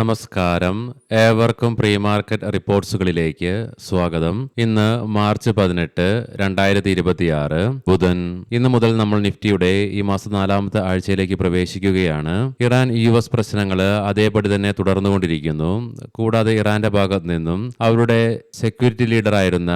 നമസ്കാരം. ഏവർക്കും pre market റിപ്പോർട്ട്സുകളിലേക്ക് സ്വാഗതം. ഇന്ന് മാർച്ച് 18, 2026 ബുധൻ. ഇന്ന് മുതൽ നമ്മൾ നിഫ്റ്റിയുടെ ഈ മാസം 4ാമത്തെ ആഴ്ചയിലേക്ക് പ്രവേശിക്കുകയാണ്. ഇറാൻ US പ്രശ്നങ്ങൾ അതേപടി തന്നെ തുടർന്നുകൊണ്ടിരിക്കുന്നു. കൂടാതെ ഇറാന്റെ ഭാഗത്ത് നിന്നും അവരുടെ സെക്യൂരിറ്റി ലീഡറായിരുന്ന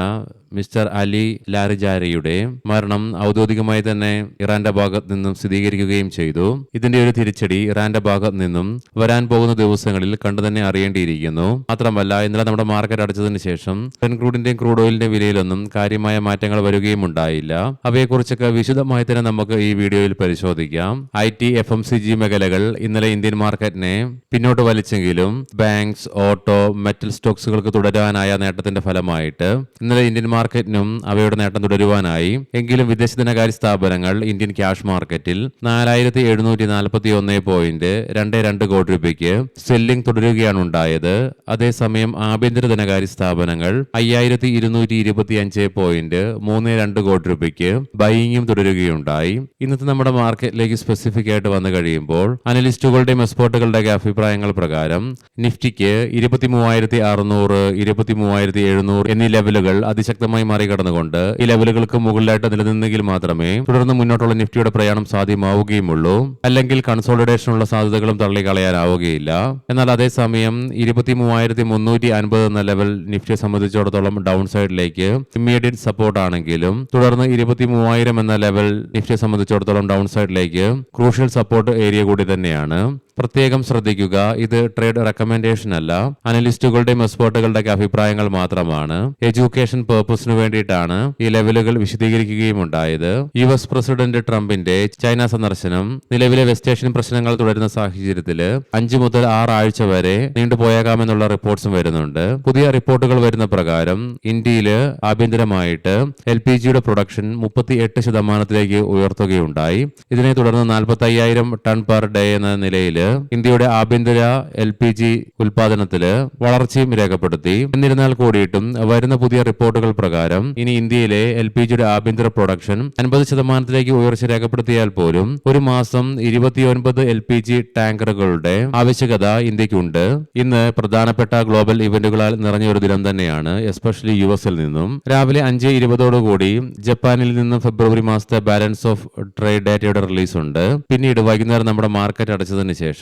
മിസ്റ്റർ അലി ലാരിജാരിയുടെ മരണം ഔദ്യോഗികമായി തന്നെ ഇറാന്റെ ഭാഗത്ത് നിന്നും സ്ഥിരീകരിക്കുകയും ചെയ്തു. ഇതിന്റെ ഒരു തിരിച്ചടി ഇറാന്റെ ഭാഗത്ത് നിന്നും വരാൻ പോകുന്ന ദിവസങ്ങളിൽ കണ്ടു തന്നെ അറിയേണ്ടിയിരിക്കുന്നു. മാത്രമല്ല, ഇന്നലെ നമ്മുടെ മാർക്കറ്റ് അടച്ചതിന് ശേഷം ക്രൂഡിന്റെയും ക്രൂഡ് ഓയിലിന്റെ വിലയിലൊന്നും കാര്യമായ മാറ്റങ്ങൾ വരികയും ഉണ്ടായില്ല. അവയെക്കുറിച്ചൊക്കെ വിശദമായി തന്നെ നമുക്ക് ഈ വീഡിയോയിൽ പരിശോധിക്കാം. IT, FMCG മേഖലകൾ ഇന്നലെ ഇന്ത്യൻ മാർക്കറ്റിനെ പിന്നോട്ട് വലിച്ചെങ്കിലും ബാങ്ക്സ്, ഓട്ടോ, മെറ്റൽ സ്റ്റോക്സുകൾക്ക് തുടരാനായ നേട്ടത്തിന്റെ ഫലമായിട്ട് ഇന്നലെ ഇന്ത്യൻ മാർക്കറ്റിനും അവയുടെ നേട്ടം തുടരുവാനായി. എങ്കിലും വിദേശ ധനകാര്യ സ്ഥാപനങ്ങൾ ഇന്ത്യൻ ക്യാഷ് മാർക്കറ്റിൽ 4721.22 കോടി രൂപയ്ക്ക് സെല്ലിംഗ് തുടരുകയാണ് ഉണ്ടായത്. അതേസമയം ആഭ്യന്തര ധനകാര്യ സ്ഥാപനങ്ങൾ 5225.32 കോടി രൂപയ്ക്ക് ബൈയിങ്ങും തുടരുകയുണ്ടായി. ഇന്നത്തെ നമ്മുടെ മാർക്കറ്റിലേക്ക് സ്പെസിഫിക് ആയിട്ട് വന്നു കഴിയുമ്പോൾ അനലിസ്റ്റുകളുടെയും എക്സ്പേർട്ടുകളുടെയൊക്കെ അഭിപ്രായങ്ങൾ പ്രകാരം നിഫ്റ്റിക്ക് 23,600, 23,700 എന്നീ ലെവലുകൾ അതിശക്തമായി മറികടന്നുകൊണ്ട് ഈ ലെവലുകൾക്ക് മുകളിലായിട്ട് നിലനിന്നെങ്കിൽ മാത്രമേ തുടർന്ന് മുന്നോട്ടുള്ള നിഫ്റ്റിയുടെ പ്രയാണം സാധ്യമാവുകയുമുള്ളൂ. അല്ലെങ്കിൽ കൺസോളിഡേഷനുള്ള സാധ്യതകളും തള്ളിക്കളയാനാവുകയില്ല. എന്നാൽ അതേസമയം 23,350 എന്ന ലെവൽ നിഫ്റ്റിയെ സംബന്ധിച്ചിടത്തോളം ഡൗൺ സൈഡിലേക്ക് ഇമ്മീഡിയറ്റ് സപ്പോർട്ട് ആണെങ്കിലും തുടർന്ന് 23,000 എന്ന ലെവൽ നിഫ്റ്റിയെ സംബന്ധിച്ചിടത്തോളം ഡൗൺ സൈഡിലേക്ക് ക്രൂഷ്യൽ സപ്പോർട്ട് ഏരിയ കൂടി തന്നെയാണ്. പ്രത്യേകം ശ്രദ്ധിക്കുക, ഇത് ട്രേഡ് റെക്കമെൻഡേഷൻ അല്ല, അനലിസ്റ്റുകളുടെയും എക്സ്പേർട്ടുകളുടെയൊക്കെ അഭിപ്രായങ്ങൾ മാത്രമാണ്. എഡ്യൂക്കേഷൻ പേർപ്പസിന് വേണ്ടിയിട്ടാണ് ഈ ലെവലുകൾ വിശദീകരിക്കുകയും ഉണ്ടായത്. US പ്രസിഡന്റ് ട്രംപിന്റെ ചൈന സന്ദർശനം നിലവിലെ വെസ്റ്റ് ഏഷ്യൻ പ്രശ്നങ്ങൾ തുടരുന്ന സാഹചര്യത്തിൽ 5 മുതൽ 6 ആഴ്ച വരെ നീണ്ടുപോയേക്കാമെന്നുള്ള റിപ്പോർട്ട്സും വരുന്നുണ്ട്. പുതിയ റിപ്പോർട്ടുകൾ വരുന്ന പ്രകാരം ഇന്ത്യയിൽ ആഭ്യന്തരമായിട്ട് LPGയുടെ പ്രൊഡക്ഷൻ 38% ഉയർത്തുകയുണ്ടായി. ഇതിനെ തുടർന്ന് 45,000 ടൺ പെർ ഡേ എന്ന നിലയിൽ ഇന്ത്യയുടെ ആഭ്യന്തര LPG ഉൽപാദനത്തില് വളർച്ചയും രേഖപ്പെടുത്തി. എന്നിരുന്നാൽ കൂടിയിട്ടും വരുന്ന പുതിയ റിപ്പോർട്ടുകൾ പ്രകാരം ഇനി ഇന്ത്യയിലെ LPGയുടെ ആഭ്യന്തര പ്രൊഡക്ഷൻ 50% ഉയർച്ച രേഖപ്പെടുത്തിയാൽ പോലും ഒരു മാസം 29 LPG ടാങ്കറുകളുടെ ആവശ്യകത ഇന്ത്യക്കുണ്ട്. ഇന്ന് പ്രധാനപ്പെട്ട ഗ്ലോബൽ ഇവന്റുകളാൽ നിറഞ്ഞ ഒരു ദിനം തന്നെയാണ്, എസ്പെഷ്യലി US-ൽ നിന്നും. രാവിലെ 5:20 ജപ്പാനിൽ നിന്നും ഫെബ്രുവരി മാസത്തെ ബാലൻസ് ഓഫ് ട്രേഡ് ഡേറ്റയുടെ റിലീസ് ഉണ്ട്. പിന്നീട് വൈകുന്നേരം നമ്മുടെ മാർക്കറ്റ് അടച്ചതിന് ശേഷം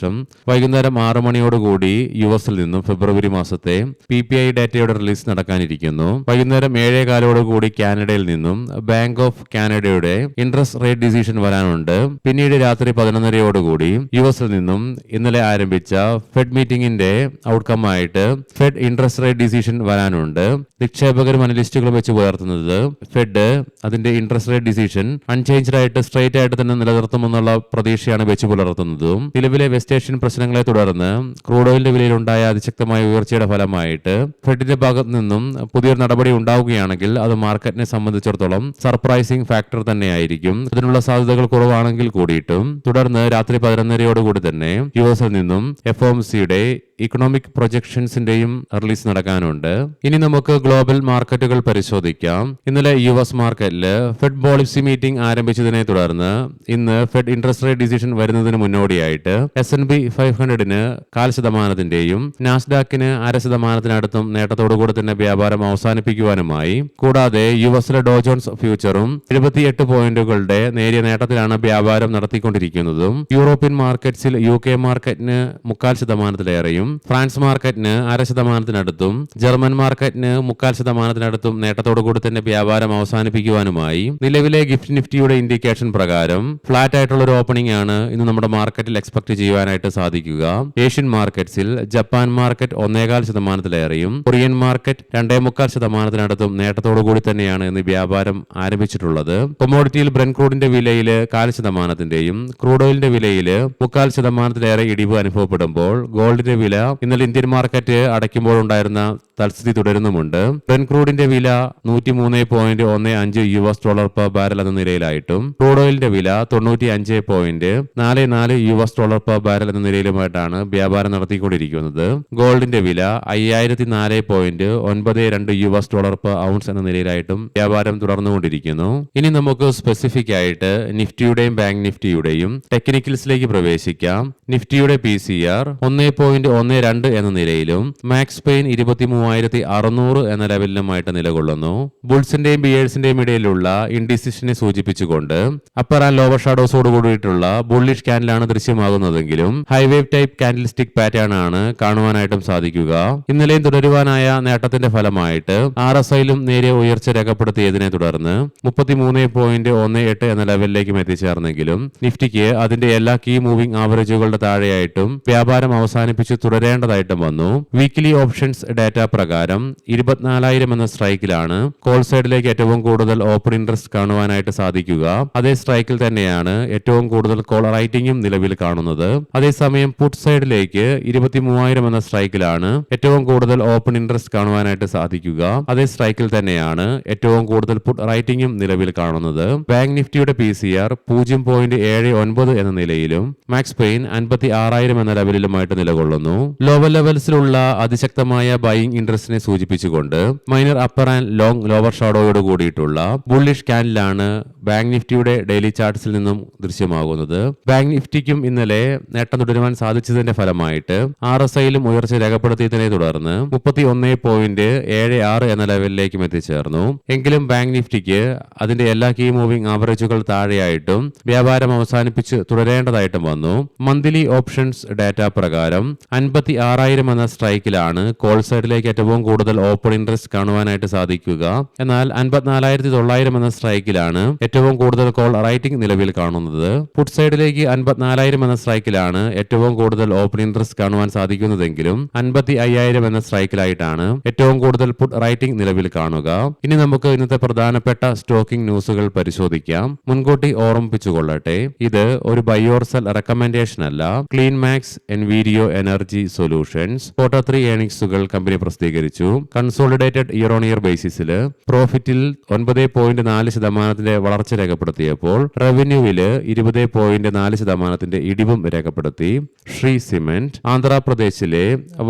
വൈകുന്നേരം 6 മണിയോടുകൂടി US-ൽ നിന്നും ഫെബ്രുവരി മാസത്തെ PPI ഡേറ്റയുടെ റിലീസ് നടക്കാനിരിക്കുന്നു. വൈകുന്നേരം 7:15 കാനഡയിൽ നിന്നും ബാങ്ക് ഓഫ് കാനഡയുടെ ഇൻട്രസ്റ്റ് റേറ്റ് ഡിസിഷൻ വരാനുണ്ട്. പിന്നീട് രാത്രി 11:30 US-ൽ നിന്നും ഇന്നലെ ആരംഭിച്ച ഫെഡ് മീറ്റിംഗിന്റെ ഔട്ട്കം ആയിട്ട് ഫെഡ് ഇൻട്രസ്റ്റ് റേറ്റ് ഡിസിഷൻ വരാനുണ്ട്. നിക്ഷേപകരും അനലിസ്റ്റുകളും വെച്ച് പുലർത്തുന്നത് ഫെഡ് അതിന്റെ ഇൻട്രസ്റ്റ് റേറ്റ് ഡിസിഷൻ അൺചേഞ്ച്ഡ് ആയിട്ട് സ്ട്രേറ്റ് ആയിട്ട് തന്നെ നിലനിർത്തുമെന്നുള്ള പ്രതീക്ഷയാണ് വെച്ച് പുലർത്തുന്നതും. നിലവിലെ വെസ്റ്റ് ഏഷ്യൻ പ്രശ്നങ്ങളെ തുടർന്ന് ക്രൂഡ് ഓയിലിന്റെ വിലയിലുണ്ടായ അതിശക്തമായ ഉയർച്ചയുടെ ഫലമായിട്ട് ഫെഡിന്റെ ഭാഗത്ത് നിന്നും പുതിയൊരു നടപടി ഉണ്ടാവുകയാണെങ്കിൽ അത് മാർക്കറ്റിനെ സംബന്ധിച്ചിടത്തോളം സർപ്രൈസിംഗ് ഫാക്ടർ തന്നെയായിരിക്കും. അതിനുള്ള സാധ്യതകൾ കുറവാണെങ്കിൽ കൂടിയിട്ടും തുടർന്ന് രാത്രി 11:30 തന്നെ US-ൽ നിന്നും FOMCയുടെ ഇക്കണോമിക് പ്രൊജക്ഷൻസിന്റെയും റിലീസ് നടക്കാനുണ്ട്. ഇനി നമുക്ക് ഗ്ലോബൽ മാർക്കറ്റുകൾ പരിശോധിക്കാം. ഇന്നലെ US മാർക്കറ്റിൽ ഫെഡ് പോളിസി മീറ്റിംഗ് ആരംഭിച്ചതിനെ തുടർന്ന് ഇന്ന് ഫെഡ് ഇൻട്രസ്റ്റ് റേറ്റ് ഡിസിഷൻ വരുന്നതിന് മുന്നോടിയായിട്ട് S&P 500-ന് 0.5%, നാസ്ഡാക്കിന് 0.5%-നടുത്തും നേട്ടത്തോടുകൂടി തന്നെ വ്യാപാരം അവസാനിപ്പിക്കുവാനുമായി. കൂടാതെ US-ലെ ഡോ ജോൺസ് ഫ്യൂച്ചറും 78 പോയിന്റുകളുടെ നേരിയ നേട്ടത്തിലാണ് വ്യാപാരം നടത്തിക്കൊണ്ടിരിക്കുന്നതും. യൂറോപ്യൻ മാർക്കറ്റ്സിൽ UK മാർക്കറ്റിന് 0.25%-ലേറെയും ഫ്രാൻസ് മാർക്കറ്റിന് 0.5%-നടുത്തും ജർമ്മൻ മാർക്കറ്റിന് 0.25%-നടുത്തും നേട്ടത്തോടുകൂടി തന്നെ വ്യാപാരം അവസാനിപ്പിക്കുവാനുമായി. നിലവിലെ ഗിഫ്റ്റ് നിഫ്റ്റിയുടെ ഇൻഡിക്കേഷൻ പ്രകാരം ഫ്ലാറ്റ് ആയിട്ടുള്ള ഒരു ഓപ്പണിംഗ് ആണ് ഇന്ന് നമ്മുടെ മാർക്കറ്റിൽ എക്സ്പെക്ട് ചെയ്യുവാനായിട്ട് സാധിക്കുക. ഏഷ്യൻ മാർക്കറ്റ്സിൽ ജപ്പാൻ മാർക്കറ്റ് 1.25%-ലേറെയും കൊറിയൻ മാർക്കറ്റ് 2.25%-നടുത്തും നേട്ടത്തോടുകൂടി തന്നെയാണ് ഇന്ന് വ്യാപാരം ആരംഭിച്ചിട്ടുള്ളത്. കൊമോഡിറ്റിയിൽ ബ്രെന്റ് ക്രൂഡിന്റെ വിലയിൽ 0.5%-ന്റെയും ക്രൂഡ് ഓയിലിന്റെ വിലയിൽ 0.25%-ലേറെ ഇടിവ് അനുഭവപ്പെടുമ്പോൾ ഗോൾഡിന്റെ വില ഇന്നലെ ഇന്ത്യൻ മാർക്കറ്റ് അടയ്ക്കുമ്പോൾ ഉണ്ടായിരുന്ന തൽസ്ഥിതി തുടരുന്നുമുണ്ട്. ബ്രെന്റ് ക്രൂഡിന്റെ വില $103.15 പെർ ബാരൽ എന്ന നിലയിലായിട്ടും ക്രൂഡ് ഓയിലിന്റെ വില $95.44 പെർ ബാരൽ എന്ന നിലയിലുമായിട്ടാണ് വ്യാപാരം നടത്തിക്കൊണ്ടിരിക്കുന്നത്. ഗോൾഡിന്റെ വില $5004.92 പെർ ഔൺസ് എന്ന നിലയിലായിട്ടും വ്യാപാരം തുടർന്നുകൊണ്ടിരിക്കുന്നു. ഇനി നമുക്ക് സ്പെസിഫിക് ആയിട്ട് നിഫ്റ്റിയുടെയും ബാങ്ക് നിഫ്റ്റിയുടെയും ടെക്നിക്കൽസിലേക്ക് പ്രവേശിക്കാം. നിഫ്റ്റിയുടെ PCR 1.1 21.2 എന്ന നിലയിലും മാക്സ് പെയിൻ 23,600 എന്ന ലെവലിലുമായിട്ട് നിലകൊള്ളുന്നു. ബുൾസിന്റെയും ബിയേഴ്സിന്റെയും ഇടയിലുള്ള ഇൻഡിസിഷനെ സൂചിപ്പിച്ചുകൊണ്ട് അപ്പർ ആൻഡ് ലോവർ ഷാഡോസോട് കൂടിയിട്ടുള്ള ബുള്ളിഷ് ക്യാൻഡിലാണ് ദൃശ്യമാകുന്നതെങ്കിലും ഹൈവേവ് ടൈപ്പ് കാൻഡിൽസ്റ്റിക് പാറ്റേൺ ആണ് കാണുവാനായിട്ടും സാധിക്കുക. ഇന്നലെയും തുടരുവാനായ നേട്ടത്തിന്റെ ഫലമായിട്ട് RSIയിലും നേരിയ ഉയർച്ച രേഖപ്പെടുത്തിയതിനെ തുടർന്ന് 33.18 എന്ന ലെവലിലേക്കും എത്തിച്ചേർന്നെങ്കിലും നിഫ്റ്റിക്ക് അതിന്റെ എല്ലാ കീ മൂവിംഗ് ആവറേജുകളുടെ താഴെയായിട്ടും വ്യാപാരം അവസാനിപ്പിച്ച് തുടരേണ്ടതായിട്ടും വന്നു. വീക്കിലി ഓപ്ഷൻസ് ഡാറ്റ പ്രകാരം 24,000 എന്ന സ്ട്രൈക്കിലാണ് കോൾ സൈഡിലേക്ക് ഏറ്റവും കൂടുതൽ ഓപ്പൺ ഇൻട്രസ്റ്റ് കാണുവാനായിട്ട് സാധിക്കുക. അതേ സ്ട്രൈക്കിൽ തന്നെയാണ് ഏറ്റവും കൂടുതൽ കോൾ റൈറ്റിംഗും നിലവിൽ കാണുന്നത്. അതേസമയം പുട്ട് സൈഡിലേക്ക് 23,000 എന്ന സ്ട്രൈക്കിലാണ് ഏറ്റവും കൂടുതൽ ഓപ്പൺ ഇൻട്രസ്റ്റ് കാണുവാനായിട്ട് സാധിക്കുക. അതേ സ്ട്രൈക്കിൽ തന്നെയാണ് ഏറ്റവും കൂടുതൽ പുട്ട് റൈറ്റിംഗും നിലവിൽ കാണുന്നത്. ബാങ്ക് നിഫ്റ്റിയുടെ PCR 0.79 എന്ന നിലയിലും മാക്സ് പെയിൻ 56,000 എന്ന ലെവലിലുമായിട്ട് നിലകൊള്ളുന്നു. ലോവർ ലെവൽസിലുള്ള അതിശക്തമായ ബൈയിങ് ഇൻട്രസ്റ്റിനെ സൂചിപ്പിച്ചുകൊണ്ട് minor upper and long lower ഷാഡോയോട് കൂടിയിട്ടുള്ള ബുള്ളിഷ് ക്യാൻഡിലാണ് ബാങ്ക് നിഫ്റ്റിയുടെ ഡെയിലി ചാർട്ട്സിൽ നിന്നും ദൃശ്യമാകുന്നത്. ബാങ്ക് നിഫ്റ്റിക്കും ഇന്നലെ നേട്ടം തുടരുവാൻ സാധിച്ചതിന്റെ ഫലമായിട്ട് RSIയിലും ഉയർച്ച രേഖപ്പെടുത്തിയതിനെ തുടർന്ന് 31.76 എന്ന ലെവലിലേക്കും എത്തിച്ചേർന്നു. എങ്കിലും ബാങ്ക് നിഫ്റ്റിക്ക് അതിന്റെ എല്ലാ കീ മൂവിംഗ് ആവറേജുകൾ താഴെയായിട്ടും വ്യാപാരം അവസാനിപ്പിച്ച് തുടരേണ്ടതായിട്ടും വന്നു. മന്ത്ലി ഓപ്ഷൻസ് ഡാറ്റ പ്രകാരം 56,000 എന്ന സ്ട്രൈക്കിലാണ് കോൾ സൈഡിലേക്ക് ഏറ്റവും കൂടുതൽ ഓപ്പൺ ഇൻട്രസ്റ്റ് കാണുവാനായിട്ട് സാധിക്കുക. എന്നാൽ 54,900 എന്ന സ്ട്രൈക്കിലാണ് ഏറ്റവും കൂടുതൽ കോൾ റൈറ്റിംഗ് നിലവിൽ കാണുന്നത്. പുട്ട് സൈഡിലേക്ക് 54,000 എന്ന സ്ട്രൈക്കിലാണ് ഏറ്റവും കൂടുതൽ ഓപ്പൺ ഇൻട്രസ്റ്റ് കാണുവാൻ സാധിക്കുന്നതെങ്കിലും 55,000 എന്ന സ്ട്രൈക്കിലായിട്ടാണ് ഏറ്റവും കൂടുതൽ പുട്ട് റൈറ്റിംഗ് നിലവിൽ കാണുക. ഇനി നമുക്ക് ഇന്നത്തെ പ്രധാനപ്പെട്ട സ്റ്റോക്കിംഗ് ന്യൂസുകൾ പരിശോധിക്കാം. മുൻകൂട്ടി ഓർമ്മിപ്പിച്ചുകൊള്ളട്ടെ, ഇത് ഒരു ബൈ ഓർ സെൽ റെക്കമെൻഡേഷൻ അല്ല. Clean Max Enviro Energy Solutions Q3 ഏർണിംഗ്സുകൾ കമ്പനി പ്രസിദ്ധീകരിച്ചു. കൺസോളിഡേറ്റഡ് ഇയർ ഓൺ ഇയർ ബേസിസിൽ പ്രോഫിറ്റിൽ 9.4% വളർച്ച രേഖപ്പെടുത്തിയപ്പോൾ റവന്യൂവില് 20.4% ഇടിവും രേഖപ്പെടുത്തി. ശ്രീ സിമന്റ് ആന്ധ്രാപ്രദേശിലെ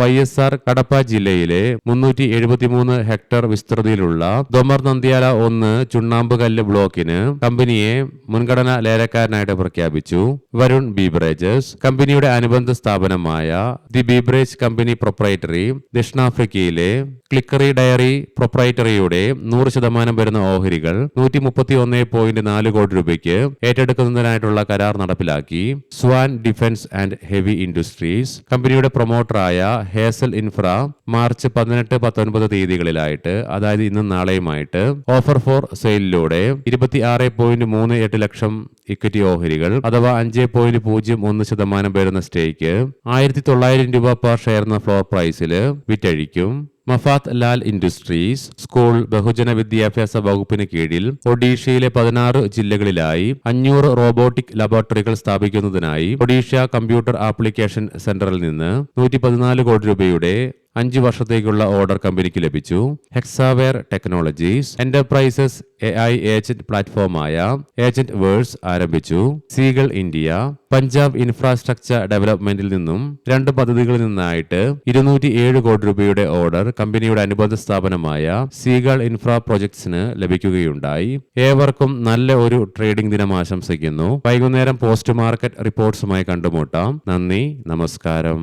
YSR കടപ്പ ജില്ലയിലെ 373 ഹെക്ടർ വിസ്തൃതിയിലുള്ള ദൊമർ നന്ദ്യാല 1 ചുണ്ണാമ്പ് കല്ല് ബ്ലോക്കിന് കമ്പനിയെ മുൻഗണനാ ലേലക്കാരനായിട്ട് പ്രഖ്യാപിച്ചു. വരുൺ ബീവറേജസ് കമ്പനിയുടെ അനുബന്ധ സ്ഥാപനമായ ദി ബീവറേജ് കമ്പനി പ്രൊപ്രൈറ്ററി ദക്ഷിണാഫ്രിക്കയിലെ ക്ലിക്കറി ഡയറി പ്രൊപ്രൈറ്ററിയുടെ 100% വരുന്ന ഓഹരികൾ 131.4 കോടി രൂപയ്ക്ക് ഏറ്റെടുക്കുന്നതിനായിട്ടുള്ള കരാർ നടപ്പിലാക്കി. Swan defence and heavy industries കമ്പനിയുടെ പ്രൊമോട്ടറായ ഹേസൽ ഇൻഫ്ര മാർച്ച് 18-19 തീയതികളിലായിട്ട്, അതായത് ഇന്നും നാളെയുമായിട്ട് ഓഫർ ഫോർ സെയിലിലൂടെ 26.38 ലക്ഷം ഇക്വിറ്റി ഓഹരികൾ അഥവാ 5.01% വരുന്ന സ്റ്റേക്ക് 1,900 രൂപ പെർ ഷെയർ എന്ന ഫ്ലോർ പ്രൈസിൽ വിറ്റഴിക്കും. മഫാത്ത് ലാൽ ഇൻഡസ്ട്രീസ് സ്കൂൾ ബഹുജന വിദ്യാഭ്യാസ വകുപ്പിന് കീഴിൽ ഒഡീഷയിലെ 16 ജില്ലകളിലായി 500 റോബോട്ടിക് ലബോറട്ടറികൾ സ്ഥാപിക്കുന്നതിനായി ഒഡീഷ കമ്പ്യൂട്ടർ ആപ്ലിക്കേഷൻ സെന്ററിൽ നിന്ന് 114 കോടി രൂപയുടെ 5 വർഷത്തേക്കുള്ള ഓർഡർ കമ്പനിക്ക് ലഭിച്ചു. Hexaware Technologies enterprises AI agent പ്ലാറ്റ്ഫോമായ ഏജന്റ് വേഴ്സ് ആരംഭിച്ചു. സീഗൾ ഇന്ത്യ പഞ്ചാബ് ഇൻഫ്രാസ്ട്രക്ചർ ഡെവലപ്മെന്റിൽ നിന്നും 2 പദ്ധതികളിൽ നിന്നായിട്ട് 207 കോടി രൂപയുടെ ഓർഡർ കമ്പനിയുടെ അനുബന്ധ സ്ഥാപനമായ സീഗൾ ഇൻഫ്രാ പ്രൊജക്ട്സിന് ലഭിക്കുകയുണ്ടായി. ഏവർക്കും നല്ല ഒരു ട്രേഡിംഗ് ദിനം ആശംസിക്കുന്നു. വൈകുന്നേരം പോസ്റ്റ് മാർക്കറ്റ് റിപ്പോർട്ട്സുമായി കണ്ടുമുട്ടാം. നന്ദി, നമസ്കാരം.